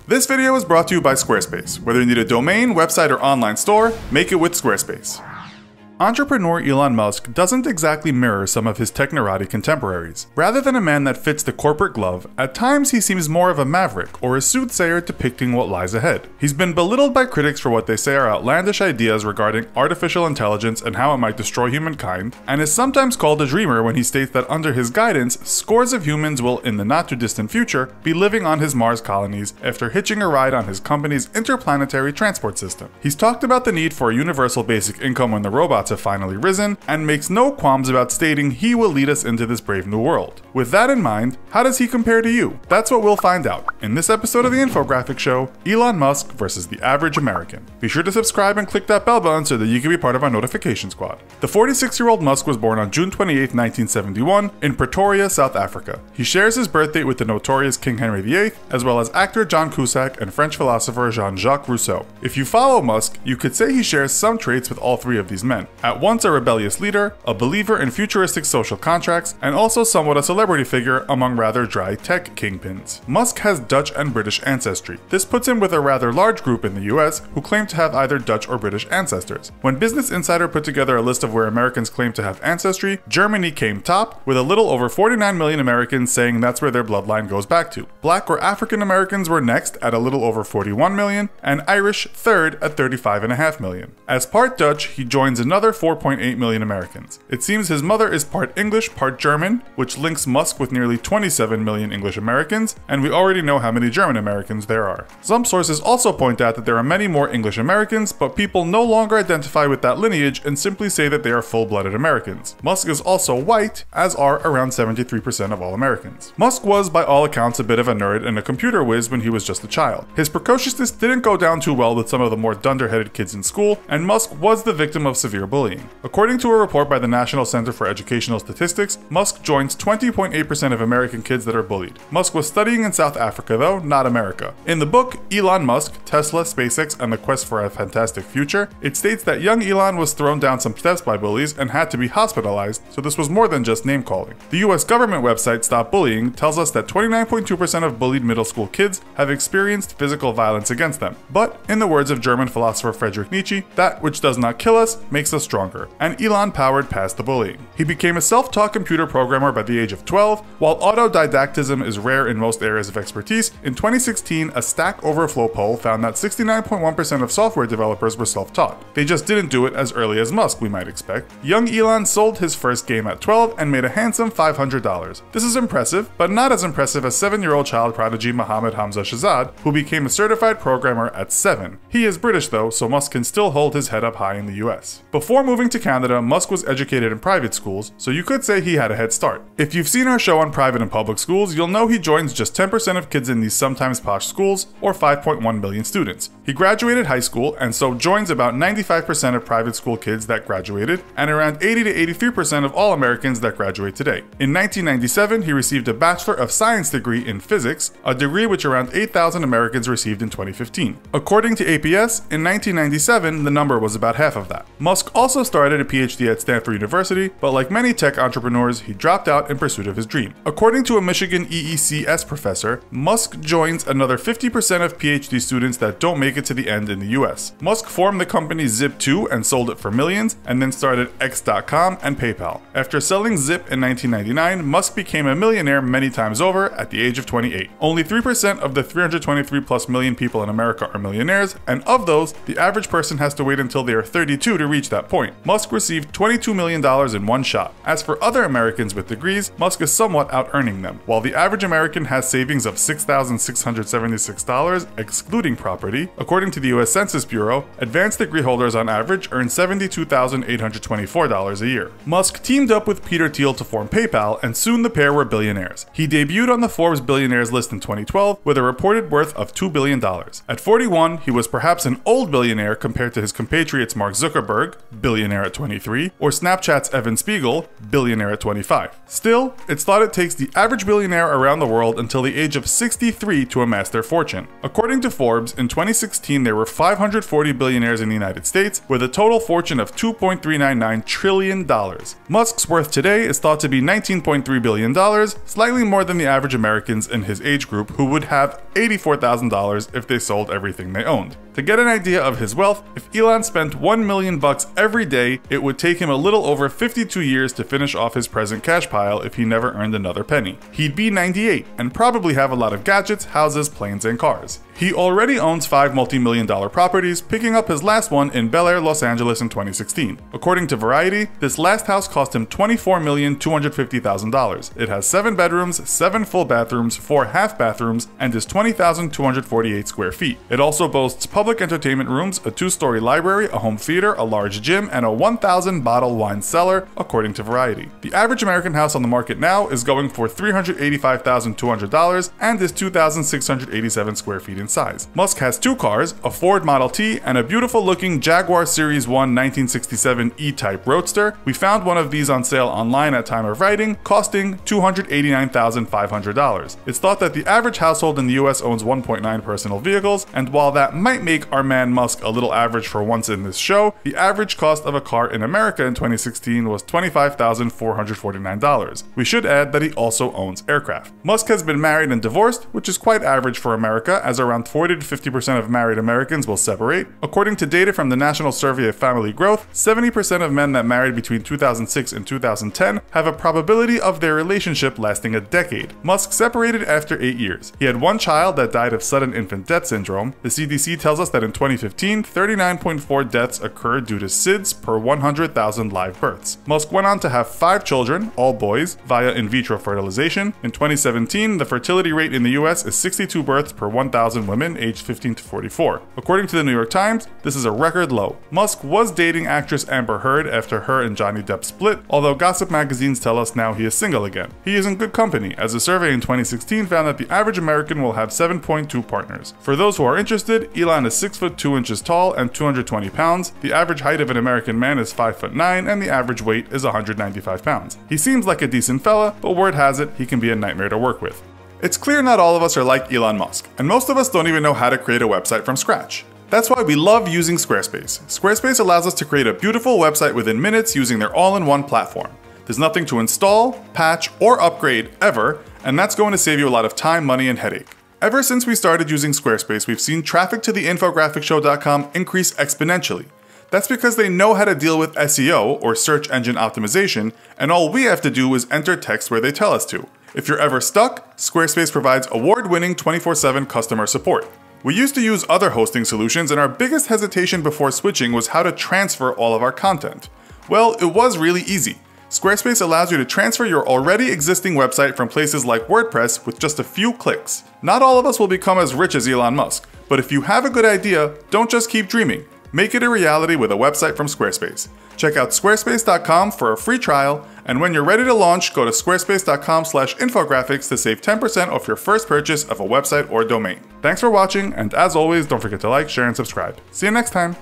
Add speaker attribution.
Speaker 1: This video is brought to you by Squarespace. Whether you need a domain, website, or online store, make it with Squarespace. Entrepreneur Elon Musk doesn't exactly mirror some of his technorati contemporaries. Rather than a man that fits the corporate glove, at times he seems more of a maverick or a soothsayer depicting what lies ahead. He's been belittled by critics for what they say are outlandish ideas regarding artificial intelligence and how it might destroy humankind, and is sometimes called a dreamer when he states that under his guidance, scores of humans will, in the not-too-distant future, be living on his Mars colonies after hitching a ride on his company's interplanetary transport system. He's talked about the need for a universal basic income when the robots have finally risen, and makes no qualms about stating he will lead us into this brave new world. With that in mind, how does he compare to you? That's what we'll find out in this episode of the Infographic Show, Elon Musk versus the average American. Be sure to subscribe and click that bell button so that you can be part of our notification squad. The 46-year-old Musk was born on June 28, 1971, in Pretoria, South Africa. He shares his birth date with the notorious King Henry VIII, as well as actor John Cusack and French philosopher Jean-Jacques Rousseau. If you follow Musk, you could say he shares some traits with all three of these men. At once a rebellious leader, a believer in futuristic social contracts, and also somewhat a celebrity figure among rather dry tech kingpins. Musk has Dutch and British ancestry. This puts him with a rather large group in the US who claim to have either Dutch or British ancestors. When Business Insider put together a list of where Americans claim to have ancestry, Germany came top, with a little over 49 million Americans saying that's where their bloodline goes back to. Black or African Americans were next at a little over 41 million, and Irish third at 35.5 million. As part Dutch, he joins another 4.8 million Americans. It seems his mother is part English, part German, which links Musk with nearly 27 million English Americans, and we already know how many German Americans there are. Some sources also point out that there are many more English Americans, but people no longer identify with that lineage and simply say that they are full-blooded Americans. Musk is also white, as are around 73% of all Americans. Musk was, by all accounts, a bit of a nerd and a computer whiz when he was just a child. His precociousness didn't go down too well with some of the more dunderheaded kids in school, and Musk was the victim of severe bullying. According to a report by the National Center for Educational Statistics, Musk joins 20.8% of American kids that are bullied. Musk was studying in South Africa though, not America. In the book Elon Musk, Tesla, SpaceX, and the Quest for a Fantastic Future, it states that young Elon was thrown down some steps by bullies and had to be hospitalized, so this was more than just name-calling. The US government website Stop Bullying tells us that 29.2% of bullied middle school kids have experienced physical violence against them. But, in the words of German philosopher Friedrich Nietzsche, that which does not kill us makes us stronger, and Elon powered past the bullying. He became a self-taught computer programmer by the age of 12. While autodidactism is rare in most areas of expertise, in 2016 a Stack Overflow poll found that 69.1% of software developers were self-taught. They just didn't do it as early as Musk, we might expect. Young Elon sold his first game at 12 and made a handsome $500. This is impressive, but not as impressive as 7-year-old child prodigy Mohammed Hamza Shahzad, who became a certified programmer at 7. He is British though, so Musk can still hold his head up high in the US. Before moving to Canada, Musk was educated in private schools, so you could say he had a head start. If you've seen our show on private and public schools, you'll know he joins just 10% of kids in these sometimes posh schools, or 5.1 million students. He graduated high school, and so joins about 95% of private school kids that graduated, and around 80 to 83% of all Americans that graduate today. In 1997, he received a Bachelor of Science degree in physics, a degree which around 8,000 Americans received in 2015. According to APS, in 1997, the number was about half of that. Musk also started a PhD at Stanford University, but like many tech entrepreneurs, he dropped out in pursuit of his dream. According to a Michigan EECS professor, Musk joins another 50% of PhD students that don't make it to the end in the US. Musk formed the company Zip2 and sold it for millions, and then started X.com and PayPal. After selling Zip in 1999, Musk became a millionaire many times over at the age of 28. Only 3% of the 323 plus million people in America are millionaires, and of those, the average person has to wait until they are 32 to reach that point. Musk received $22 million in one shot. As for other Americans with degrees, Musk is somewhat out-earning them. While the average American has savings of $6,676, excluding property, according to the US Census Bureau, advanced degree holders on average earn $72,824 a year. Musk teamed up with Peter Thiel to form PayPal, and soon the pair were billionaires. He debuted on the Forbes billionaires list in 2012 with a reported worth of $2 billion. At 41, he was perhaps an old billionaire compared to his compatriots Mark Zuckerberg, billionaire at 23, or Snapchat's Evan Spiegel, billionaire at 25. Still, it's thought it takes the average billionaire around the world until the age of 63 to amass their fortune. According to Forbes, in 2016 there were 540 billionaires in the United States, with a total fortune of $2.399 trillion. Musk's worth today is thought to be $19.3 billion, slightly more than the average Americans in his age group, who would have $84,000 if they sold everything they owned. To get an idea of his wealth, if Elon spent $1 million every day, it would take him a little over 52 years to finish off his present cash pile if he never earned another penny. He'd be 98 and probably have a lot of gadgets, houses, planes, and cars. He already owns 5 multi-million-dollar properties, picking up his last one in Bel Air, Los Angeles in 2016. According to Variety, this last house cost him $24,250,000. It has 7 bedrooms, 7 full bathrooms, 4 half bathrooms, and is 20,248 square feet. It also boasts public entertainment rooms, a 2-story library, a home theater, a large gym, and a 1,000-bottle wine cellar, according to Variety. The average American house on the market now is going for $385,200 and is 2,687 square feet in size. Musk has 2 cars, a Ford Model T and a beautiful-looking Jaguar Series 1 1967 E-Type Roadster. We found one of these on sale online at time of writing, costing $289,500. It's thought that the average household in the US owns 1.9 personal vehicles, and while that might make our man Musk a little average for once in this show, the average cost of a car in America in 2016 was $25,449. We should add that he also owns aircraft. Musk has been married and divorced, which is quite average for America, as around 40 to 50% of married Americans will separate. According to data from the National Survey of Family Growth, 70% of men that married between 2006 and 2010 have a probability of their relationship lasting a decade. Musk separated after 8 years. He had 1 child that died of sudden infant death syndrome. The CDC tells us that in 2015, 39.4 deaths occurred due to SIDS per 100,000 live births. Musk went on to have 5 children, all boys, via in vitro fertilization. In 2017, the fertility rate in the US is 62 births per 1,000 women aged 15 to 44. According to the New York Times, this is a record low. Musk was dating actress Amber Heard after her and Johnny Depp split, although gossip magazines tell us now he is single again. He is in good company, as a survey in 2016 found that the average American will have 7.2 partners. For those who are interested, Elon is 6 foot 2 inches tall and 220 pounds. The average height of an American man is 5'9", and the average weight is 195 pounds. He seems like a decent fella, but word has it he can be a nightmare to work with. It's clear not all of us are like Elon Musk, and most of us don't even know how to create a website from scratch. That's why we love using Squarespace. Squarespace allows us to create a beautiful website within minutes using their all-in-one platform. There's nothing to install, patch, or upgrade ever, and that's going to save you a lot of time, money, and headache. Ever since we started using Squarespace, we've seen traffic to the infographicsshow.com increase exponentially. That's because they know how to deal with SEO, or search engine optimization, and all we have to do is enter text where they tell us to. If you're ever stuck, Squarespace provides award-winning 24/7 customer support. We used to use other hosting solutions, and our biggest hesitation before switching was how to transfer all of our content. Well, it was really easy. Squarespace allows you to transfer your already existing website from places like WordPress with just a few clicks. Not all of us will become as rich as Elon Musk, but if you have a good idea, don't just keep dreaming. Make it a reality with a website from Squarespace. Check out squarespace.com for a free trial, and when you're ready to launch, go to squarespace.com/infographics to save 10% off your first purchase of a website or domain. Thanks for watching, and as always, don't forget to like, share, and subscribe. See you next time!